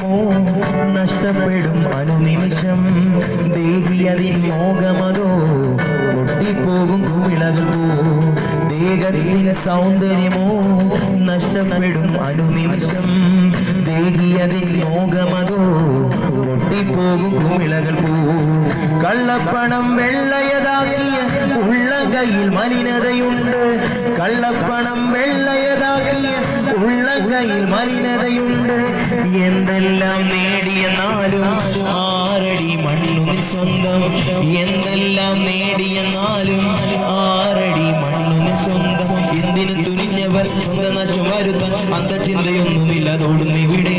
തേടുമോ നഷ്ടപ്പെടും അനുനിമിഷം ദേഹിയതിൻ മോഹമതോ പൊട്ടിപ്പോകും കുമിളകൾ പോ ദേഹത്തിൻ്റെ സൗന്ദര്യമോ നഷ്ടപ്പെടും അനുനിമിഷം ദേഹിയതിൻ മോഹമതോ പൊട്ടിപ്പോകും കുമിളകൾ പോ കള്ളപ്പണം വെള്ളയതാക്കിയ ഉള്ളം കയ്യിൽ മലിനതയുണ്ട് കള്ളപ്പണം വെള്ളയതാക്കിയ ഉള്ളം കയ്യിൽ മലിനതയുണ്ട് എന്തെല്ലാം നേടിയെന്നാലും ആരടി മണ്ണു സ്വന്തം എന്തെല്ലാം നേടിയെന്നാലും ആരടി മണ്ണു സ്വന്തം എന്തിനു തുനിഞ്ഞവർ സ്വന്തം നശം വരുത്താൻ അന്തചിന്തയൊന്നുമില്ലതോടുന്നിവിടെ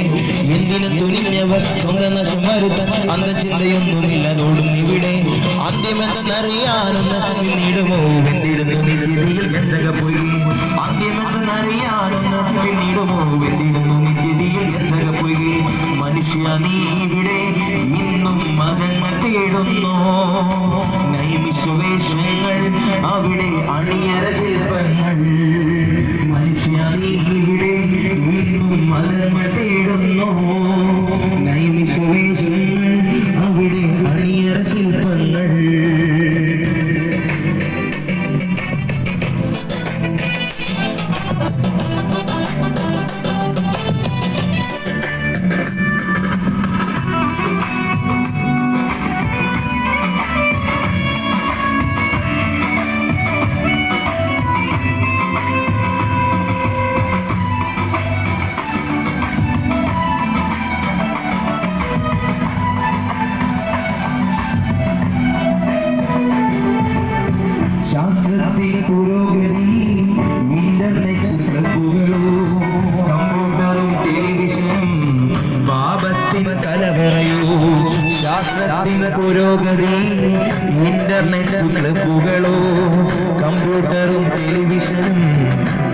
എന്തിനു തുനിഞ്ഞവർ സ്വന്തം നശം വരുത്താൻ അന്തചിന്തയൊന്നുമില്ലതോടുന്നിവിടെ അന്ത്യമെന്നറിയാനൊന്ന് പിന്നീടുമോ വെന്തിടുന്നു നിത്യതയിൽ എന്തൊക്കെ പോയി അന്ത്യമെന്നറിയാനൊന്ന് പിന്നീടുമോ വെന്തിടുന്നു നിത്യതയിൽ എന്തൊക്കെ പോയി മനുഷ്യ നീ ഇവിടെ ഇന്നും മതങ്ങൾ തേടുന്നു നൈമിഷവേഷങ്ങൾ അവിടെ അണിയറ ശില്പങ്ങൾ മനുഷ്യ നീ ഇവിടെ ഇന്നും മതങ്ങൾ തേടുന്നു നൈമിഷവേഷങ്ങൾ അവിടെ അണിയറ ശില്പങ്ങൾ പുരോഗതി ഇന്റർനെറ്റ് ക്ലബുകളോ കമ്പ്യൂട്ടറും ടെലിവിഷനും പാപത്തിന് കലവറയോ ശാസ്ത്രത്തിന് പുരോഗതി ഇന്റർനെറ്റ് ക്ലബുകളോ കമ്പ്യൂട്ടറും ടെലിവിഷനും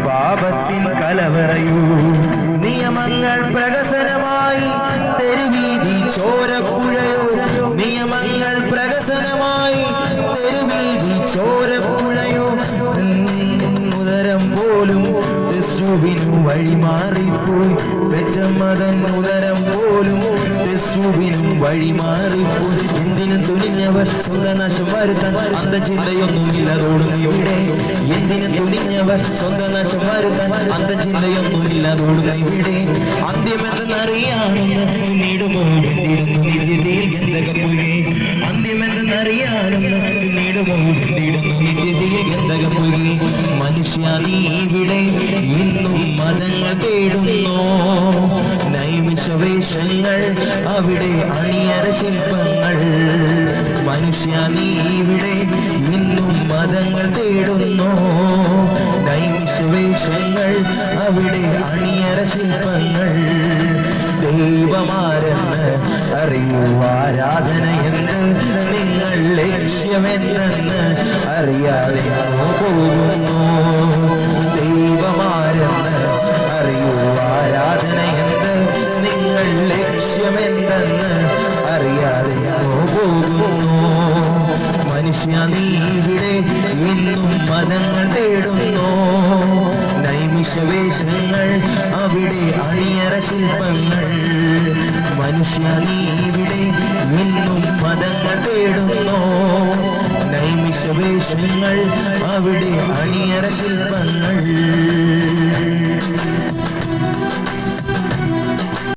പാപത്തിന് കലവറയോ നിയമങ്ങൾ പ്രഹസനമായി തെരുവീതി ചോരപ്പുഴയോ നിയമങ്ങൾ പ്രഹസനമായി തെരുവീതി ചോരപ്പുഴയോ ഉദരം പോലും ടെസ്റ്റുവിനു വഴിമാറിപ്പോയി പെറ്റമ്മതൻ ഉദരം പോലും ടെസ്റ്റുവിനും വഴിമാറിപ്പോയി എന്തിനും തുനിഞ്ഞവർ സ്വന്തം നശം വരുത്താൻ അന്തചിന്തയൊന്നുമില്ലതോടും ഇവിടെ എന്തിനും തുനിഞ്ഞവർ സ്വന്തം നശം വരുത്താൻ അന്തചിന്തയൊന്നുമില്ലതോടും ഇവിടെ അന്ത്യമെന്നറിയാനൊന്ന് പിന്നീടുമോ വെന്തിടുന്നു നിത്യതയിൽ എന്തൊക്കെ പോയി അന്ത്യമെന്നറിയാനൊന്ന് പിന്നീടുമോ വെന്തിടുന്നു നിത്യതയിൽ എന്തൊക്കെ പോയി മനുഷ്യ നീ ഇവിടെ ഇന്നും മതങ്ങൾ തേടുന്നു നൈമിഷവേഷങ്ങൾ അവിടെ അണിയറ ശില്പങ്ങൾ മനുഷ്യ നീ ഇവിടെ ഇന്നും മതങ്ങൾ തേടുന്നു നൈമിഷവേഷങ്ങൾ അവിടെ അണിയറ ശില്പങ്ങൾ ദൈവമാരെന്ന് അറിയൂ ആരാധനയെന്ന് നിങ്ങൾ ലക്ഷ്യമെന്തെന്ന് അറിയാതെ പോകുന്നു ദൈവമാരെന്ന് അറിയൂ ആരാധനയെന്ന് നിങ്ങൾ ലക്ഷ്യമെന്തെന്ന് അറിയാതെ പോകുന്നു മനുഷ്യ നീ ഇവിടെ ഇന്നും മതങ്ങൾ തേടുന്നു നൈമിഷവേഷങ്ങൾ അവിടെ അണിയറ ശില്പങ്ങൾ മനുഷ്യ നീ ഇവിടെ ഇന്നും മതങ്ങൾ തേടുന്നു നൈമിഷവേഷങ്ങൾ അവിടെ അണിയറ ശില്പങ്ങൾ